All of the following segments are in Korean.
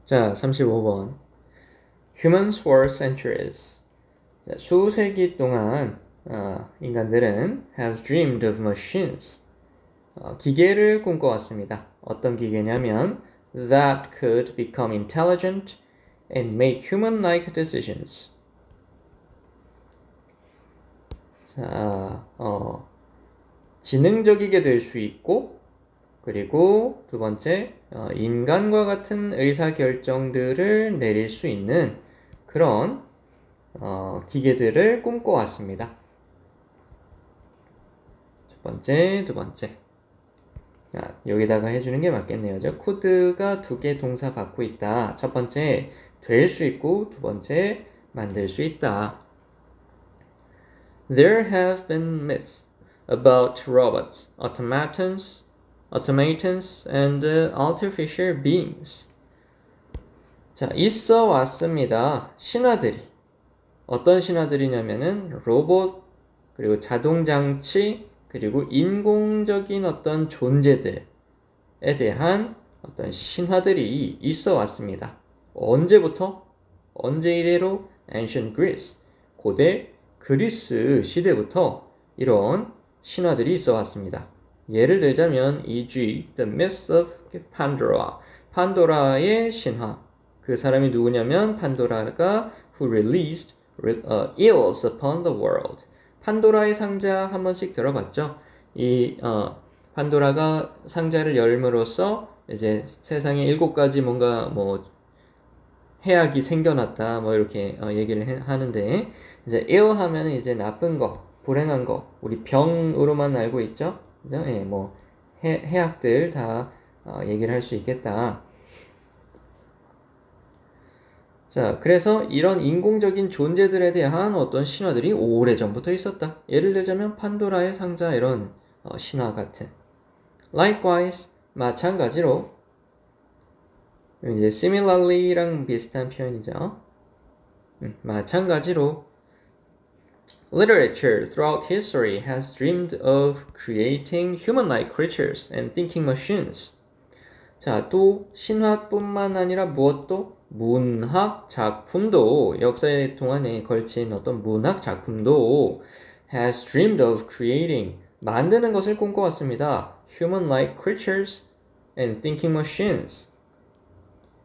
자, 35번. Humans for centuries. 자, 수세기 동안 인간들은 have dreamed of machines. 기계를 꿈꿔왔습니다. 어떤 기계냐면 that could become intelligent and make human-like decisions. 자, 지능적이게 될 수 있고 그리고 두 번째, 인간과 같은 의사결정들을 내릴 수 있는 그런 기계들을 꿈꿔왔습니다. 첫 번째, 두 번째. 자, 여기다가 해주는 게 맞겠네요. 저 could가 두 개 동사 받고 있다. 첫 번째, 될 수 있고 두 번째, 만들 수 있다. There have been myths about robots, automatons and artificial beings. 자, 있어 왔습니다. 신화들이. 어떤 신화들이냐면은 로봇, 그리고 자동장치, 그리고 인공적인 어떤 존재들에 대한 어떤 신화들이 있어 왔습니다. 언제부터? 언제 이래로? Ancient Greece, 고대 그리스 시대부터 이런 신화들이 있어 왔습니다. 예를 들자면 e.g. The Myth of Pandora, 판도라의 신화. 그 사람이 누구냐면 판도라가 who released ills upon the world. 판도라의 상자 한 번씩 들어봤죠? 이 판도라가 상자를 열므로써 이제 세상에 7가지 뭔가 뭐 해악이 생겨났다 뭐 이렇게 얘기를 하는데 이제 ill 하면은 이제 나쁜 거, 불행한 거, 우리 병으로만 알고 있죠? 그죠? 예, 뭐 해악들 다 얘기를 할 수 있겠다. 자, 그래서 이런 인공적인 존재들에 대한 어떤 신화들이 오래전부터 있었다. 예를 들자면 판도라의 상자 이런 신화 같은. Likewise, 마찬가지로 이제 similarly랑 비슷한 표현이죠. 마찬가지로 literature throughout history has dreamed of creating human-like creatures and thinking machines. 자, 또 신화뿐만 아니라 무엇도 문학 작품도 역사의 동안에 걸친 어떤 문학 작품도 has dreamed of creating 만드는 것을 꿈꿔왔습니다. human-like creatures and thinking machines.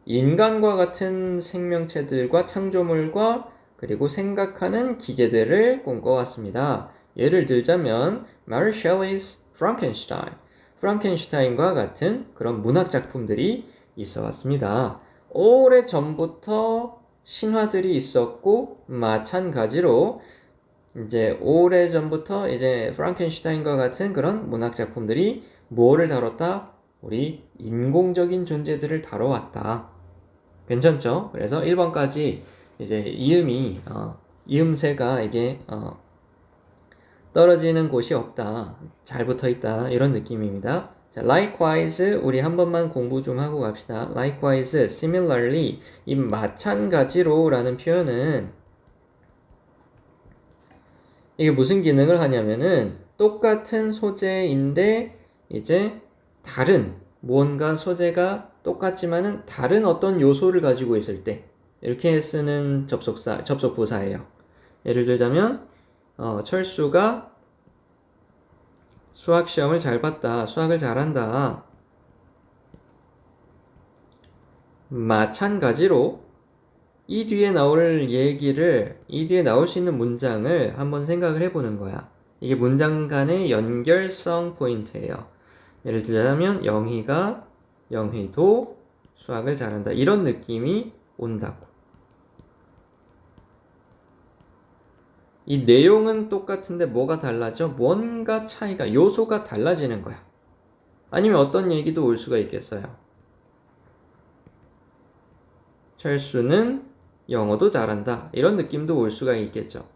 인간과 같은 생명체들과 창조물과 그리고 생각하는 기계들을 꿈꿔왔습니다. 예를 들자면 Mary Shelley's Frankenstein, 프랑켄슈타인과 같은 그런 문학 작품들이 있어 왔습니다. 오래 전부터 신화들이 있었고 마찬가지로 이제 오래 전부터 이제 프랑켄슈타인과 같은 그런 문학 작품들이 뭐를 다뤘다? 우리 인공적인 존재들을 다뤄왔다. 괜찮죠? 그래서 1번까지 이제 이음새가 이게 떨어지는 곳이 없다. 잘 붙어 있다. 이런 느낌입니다. 자, likewise 우리 한 번만 공부 좀 하고 갑시다. likewise, similarly 이 마찬가지로 라는 표현은 이게 무슨 기능을 하냐면은 똑같은 소재인데 이제 다른 무언가 소재가 똑같지만은 다른 어떤 요소를 가지고 있을 때 이렇게 쓰는 접속부사예요. 예를 들자면 철수가 수학 시험을 잘 봤다. 수학을 잘한다. 마찬가지로 이 뒤에 나올 수 있는 문장을 한번 생각을 해보는 거야. 이게 문장 간의 연결성 포인트예요. 예를 들자면 영희도 수학을 잘한다. 이런 느낌이 온다고. 이 내용은 똑같은데 뭐가 달라져? 뭔가 차이가, 요소가 달라지는 거야. 아니면 어떤 얘기도 올 수가 있겠어요. 철수는 영어도 잘한다. 이런 느낌도 올 수가 있겠죠.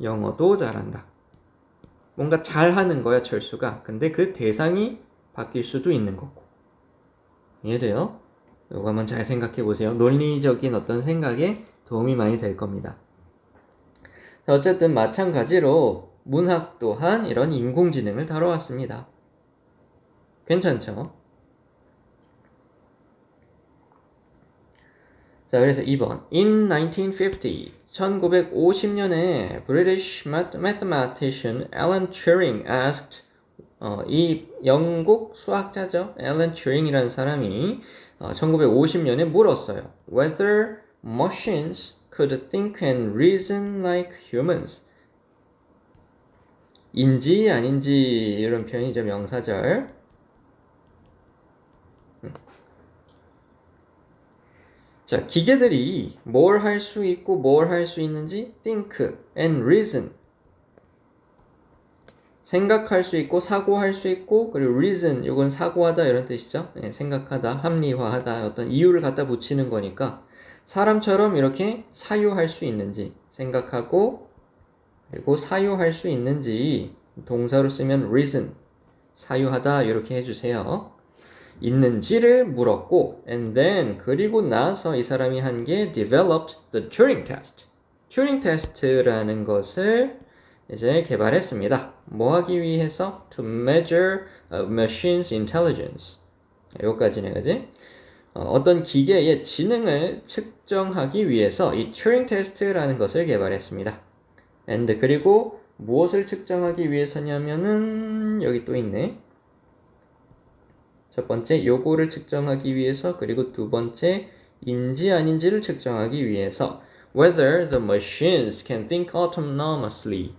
영어도 잘한다. 뭔가 잘하는 거야, 철수가. 근데 그 대상이 바뀔 수도 있는 거고. 이해돼요? 이거 한번 잘 생각해 보세요. 논리적인 어떤 생각에 도움이 많이 될 겁니다. 자, 어쨌든 마찬가지로 문학 또한 이런 인공지능을 다뤄왔습니다. 괜찮죠? 자, 그래서 2번. In 1950, 1950년에 British mathematician Alan Turing asked 이 영국 수학자죠. 앨런 튜링이라는 사람이 1950년에 물었어요. Whether machines could think and reason like humans. 인지 아닌지 이런 표현이죠. 명사절. 자, 기계들이 뭘 할 수 있고 뭘 할 수 있는지 think and reason. 생각할 수 있고 사고할 수 있고 그리고 reason 이건 사고하다 이런 뜻이죠. 네, 생각하다, 합리화하다 어떤 이유를 갖다 붙이는 거니까 사람처럼 이렇게 사유할 수 있는지 생각하고 그리고 사유할 수 있는지 동사로 쓰면 reason 사유하다 이렇게 해주세요. 있는지를 물었고 and then 그리고 나서 이 사람이 한 게 developed the Turing test. 튜링 테스트라는 것을 이제 개발했습니다. 뭐 하기 위해서? To measure a machine's intelligence. 여기까지네, 그지? 어떤 기계의 지능을 측정하기 위해서 이 튜링 테스트라는 것을 개발했습니다. and 그리고 무엇을 측정하기 위해서냐면은 여기 또 있네. 첫 번째 요거를 측정하기 위해서 그리고 두 번째 인지 아닌지를 측정하기 위해서 whether the machines can think autonomously.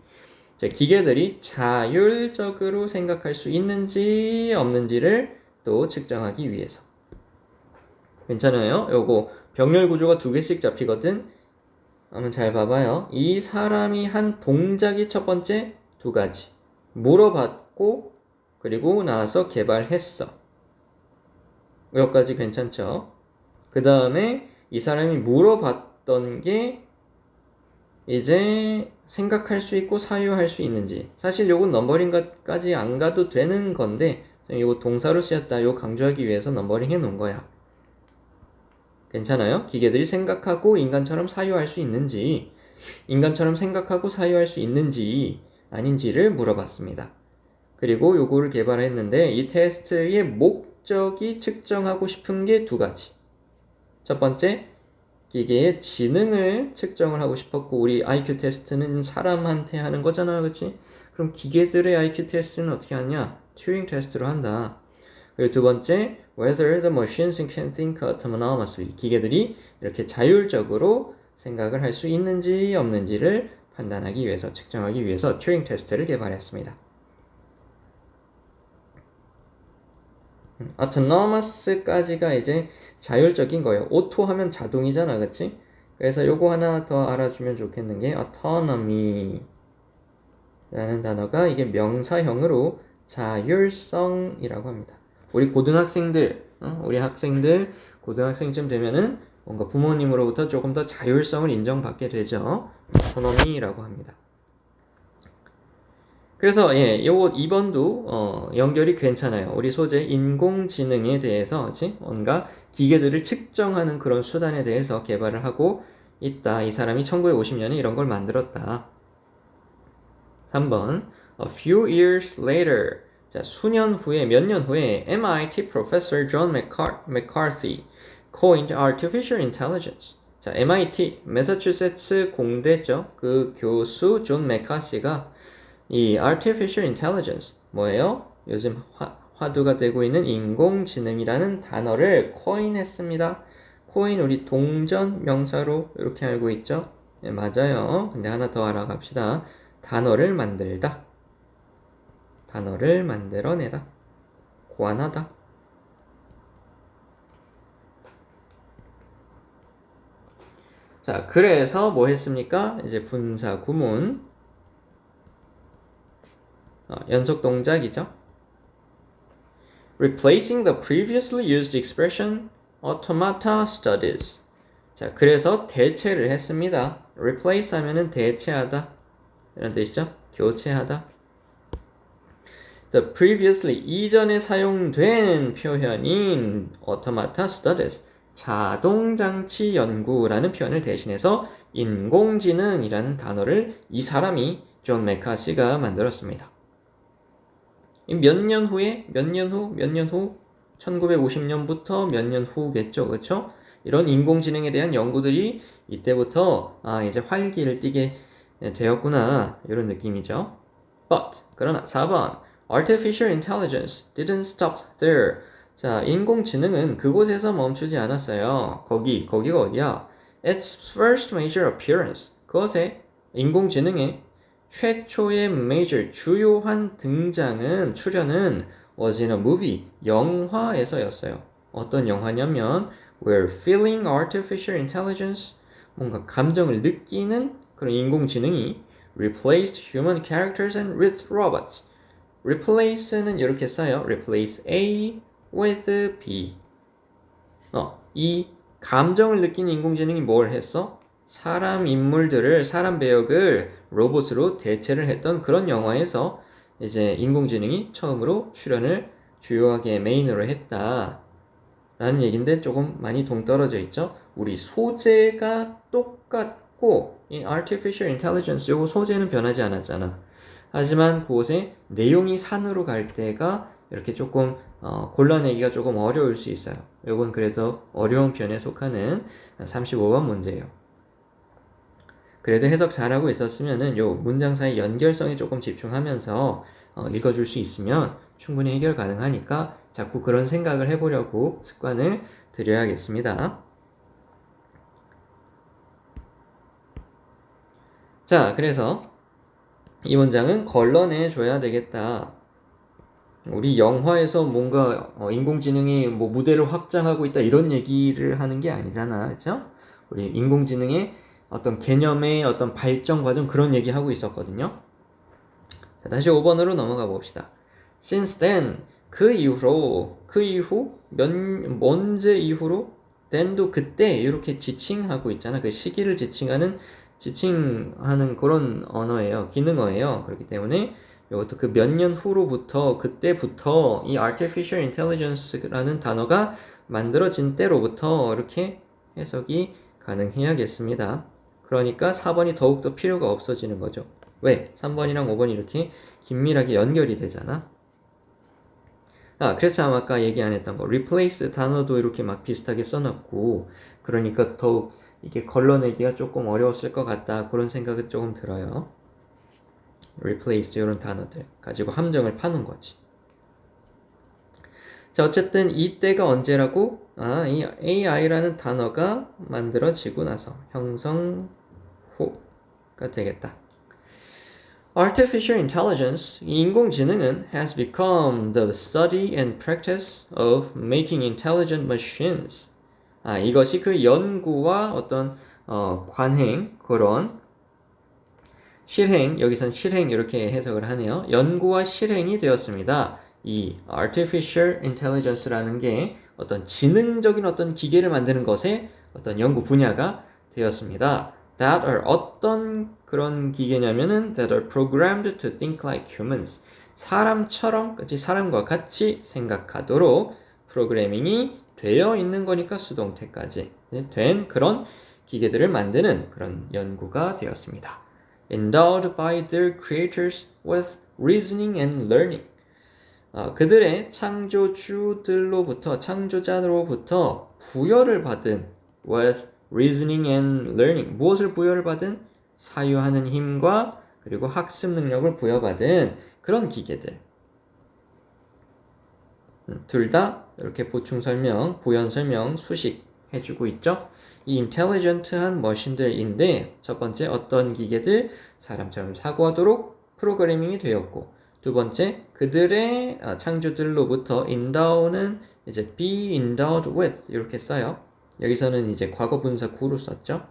기계들이 자율적으로 생각할 수 있는지 없는지를 또 측정하기 위해서. 괜찮아요? 요거 병렬 구조가 두 개씩 잡히거든. 한번 잘 봐봐요. 이 사람이 한 동작이 첫 번째 두 가지. 물어봤고 그리고 나서 개발했어. 여기까지 괜찮죠? 그 다음에 이 사람이 물어봤던 게 이제 생각할 수 있고 사유할 수 있는지. 사실 요건 넘버링까지 안 가도 되는 건데 요거 동사로 쓰였다 요 강조하기 위해서 넘버링 해 놓은 거야. 괜찮아요? 기계들이 생각하고 인간처럼 사유할 수 있는지 인간처럼 생각하고 사유할 수 있는지 아닌지를 물어봤습니다. 그리고 요거를 개발했는데 이 테스트의 목적이 측정하고 싶은 게 두 가지. 첫 번째 기계의 지능을 측정을 하고 싶었고 우리 IQ 테스트는 사람한테 하는 거잖아, 그렇지? 그럼 기계들의 IQ 테스트는 어떻게 하냐? 튜링 테스트로 한다. 그리고 두 번째, whether the machines can think autonomously. 기계들이 이렇게 자율적으로 생각을 할 수 있는지 없는지를 판단하기 위해서, 측정하기 위해서 튜링 테스트를 개발했습니다. autonomous까지가 이제 자율적인 거예요. 오토 하면 자동이잖아, 그치? 그래서 요거 하나 더 알아주면 좋겠는 게 autonomy 라는 단어가 이게 명사형으로 자율성이라고 합니다. 우리 고등학생들, 우리 학생들 고등학생쯤 되면은 뭔가 부모님으로부터 조금 더 자율성을 인정받게 되죠. autonomy라고 합니다. 그래서 요거 2번도 연결이 괜찮아요. 우리 소재 인공지능에 대해서 뭔가 기계들을 측정하는 그런 수단에 대해서 개발을 하고 있다. 이 사람이 1950년에 이런 걸 만들었다. 3번 A few years later 자, 수년 후에 몇 년 후에 MIT Professor John McCarthy coined artificial intelligence. 자, MIT 매사추세츠 공대죠. 그 교수 존 맥카시가 이 artificial intelligence 뭐예요? 요즘 화두가 되고 있는 인공지능이라는 단어를 코인했습니다. 코인 우리 동전 명사로 이렇게 알고 있죠? 네, 맞아요. 근데 하나 더 알아갑시다. 단어를 만들다. 단어를 만들어내다. 고안하다. 자, 그래서 뭐 했습니까? 이제 분사 구문 연속 동작이죠. Replacing the previously used expression automata studies. 자, 그래서 대체를 했습니다. Replace 하면은 대체하다 이런 뜻이죠. 교체하다. The previously 이전에 사용된 표현인 automata studies 자동장치 연구라는 표현을 대신해서 인공지능이라는 단어를 이 사람이 존 맥카시가 만들었습니다. 몇 년 후에 몇 년 후 1950년부터 몇 년 후겠죠, 그렇죠? 이런 인공지능에 대한 연구들이 이때부터 이제 활기를 띠게 되었구나 이런 느낌이죠. But 그러나 4번 Artificial intelligence didn't stop there. 자, 인공지능은 그곳에서 멈추지 않았어요. 거기가 어디야? Its first major appearance. 그것의 인공지능의 최초의 major 주요한 등장은 출연은 was in a movie 영화에서였어요. 어떤 영화냐면 We're feeling artificial intelligence 뭔가 감정을 느끼는 그런 인공지능이 replaced human characters and with robots. replace는 이렇게 써요. replace A with B. 이 감정을 느낀 인공지능이 뭘 했어? 사람 인물들을 사람 배역을 로봇으로 대체를 했던 그런 영화에서 이제 인공지능이 처음으로 출연을 주요하게 메인으로 했다 라는 얘기인데 조금 많이 동떨어져 있죠. 우리 소재가 똑같고 이 artificial intelligence 요거 소재는 변하지 않았잖아. 하지만 그곳에 내용이 산으로 갈 때가 이렇게 조금 골라내기가 조금 어려울 수 있어요. 요건 그래도 어려운 편에 속하는 35번 문제예요. 그래도 해석 잘하고 있었으면은 요 문장 사이 연결성에 조금 집중하면서 읽어줄 수 있으면 충분히 해결 가능하니까 자꾸 그런 생각을 해보려고 습관을 들여야겠습니다. 자, 그래서 이 문장은 걸러내 줘야 되겠다. 우리 영화에서 뭔가 인공지능이 뭐 무대를 확장하고 있다 이런 얘기를 하는 게 아니잖아, 그렇죠? 우리 인공지능의 어떤 개념의 어떤 발전 과정 그런 얘기 하고 있었거든요. 자, 다시 5번으로 넘어가 봅시다. Since then 그 이후 언제 이후로 then도 그때 이렇게 지칭하고 있잖아. 그 시기를 지칭하는 그런 언어예요. 기능어예요. 그렇기 때문에 이것도 그 몇 년 후로부터 그때부터 이 artificial intelligence라는 단어가 만들어진 때로부터 이렇게 해석이 가능해야겠습니다. 그러니까 4번이 더욱더 필요가 없어지는 거죠. 왜? 3번이랑 5번이 이렇게 긴밀하게 연결이 되잖아. 그래서 아까 얘기 안 했던 거 replace 단어도 이렇게 막 비슷하게 써놨고 그러니까 더욱 이게 걸러내기가 조금 어려웠을 것 같다 그런 생각은 조금 들어요. replace 이런 단어들 가지고 함정을 파는 거지. 자, 어쨌든 이때가 언제라고? 이 AI라는 단어가 만들어지고 나서 형성호가 되겠다. Artificial intelligence, 인공지능은 has become the study and practice of making intelligent machines. 이것이 그 연구와 어떤 관행 그런 실행, 여기선 실행 이렇게 해석을 하네요. 연구와 실행이 되었습니다. 이 artificial intelligence라는 게 어떤 지능적인 어떤 기계를 만드는 것의 어떤 연구 분야가 되었습니다. That are 어떤 그런 기계냐면은 that are programmed to think like humans. 사람처럼, 사람과 같이 생각하도록 프로그래밍이 되어 있는 거니까 수동태까지 된 그런 기계들을 만드는 그런 연구가 되었습니다. Endowed by their creators with reasoning and learning. 그들의 창조자로부터 부여를 받은 with reasoning and learning. 무엇을 부여를 받은? 사유하는 힘과 그리고 학습 능력을 부여받은 그런 기계들. 둘 다 이렇게 보충 설명, 부연 설명, 수식 해주고 있죠. 이 인텔리전트한 머신들인데 첫 번째 어떤 기계들 사람처럼 사고하도록 프로그래밍이 되었고 두 번째 그들의 창조들로부터 endow는 이제 be endowed with 이렇게 써요. 여기서는 이제 과거 분사 구로 썼죠.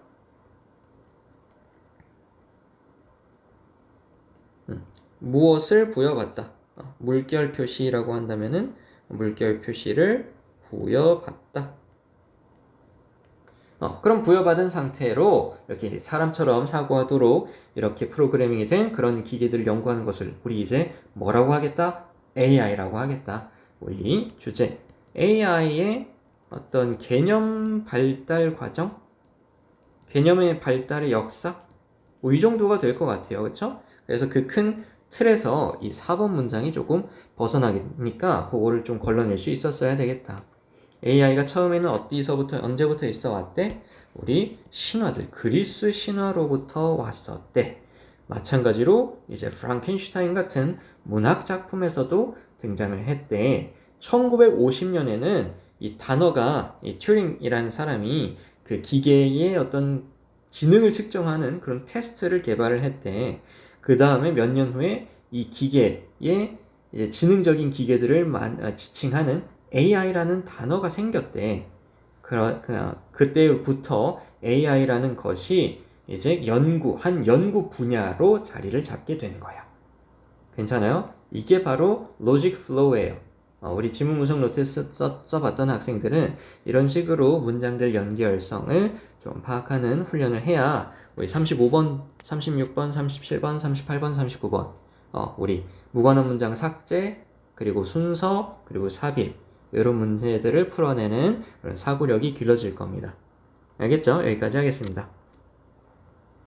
무엇을 부여받다. 물결 표시라고 한다면은 물결 표시를 부여받다. 그럼 부여받은 상태로 이렇게 사람처럼 사고하도록 이렇게 프로그래밍이 된 그런 기계들을 연구하는 것을 우리 이제 뭐라고 하겠다? AI라고 하겠다. 우리 주제 AI의 어떤 개념 발달 과정? 개념의 발달의 역사? 뭐 이 정도가 될 것 같아요. 그렇죠? 그래서 그 큰 틀에서 이 4번 문장이 조금 벗어나니까 그거를 좀 걸러낼 수 있었어야 되겠다. AI가 처음에는 어디서부터 언제부터 있어 왔대? 우리 신화들 그리스 신화로부터 왔었대. 마찬가지로 이제 프랑켄슈타인 같은 문학 작품에서도 등장을 했대. 1950년에는 이 단어가 이 튜링이라는 사람이 그 기계의 어떤 지능을 측정하는 그런 테스트를 개발을 했대. 그 다음에 몇 년 후에 이 기계의 이제 지능적인 기계들을 지칭하는 AI라는 단어가 생겼대. 그때부터 AI라는 것이 이제 한 연구 분야로 자리를 잡게 된 거야. 괜찮아요? 이게 바로 로직 플로우예요. 우리 지문 분석 노트 써봤던 학생들은 이런 식으로 문장들 연결성을 좀 파악하는 훈련을 해야 우리 35번, 36번, 37번, 38번, 39번 우리 무관한 문장 삭제, 그리고 순서, 그리고 삽입 이런 문제들을 풀어내는 그런 사고력이 길러질 겁니다. 알겠죠? 여기까지 하겠습니다.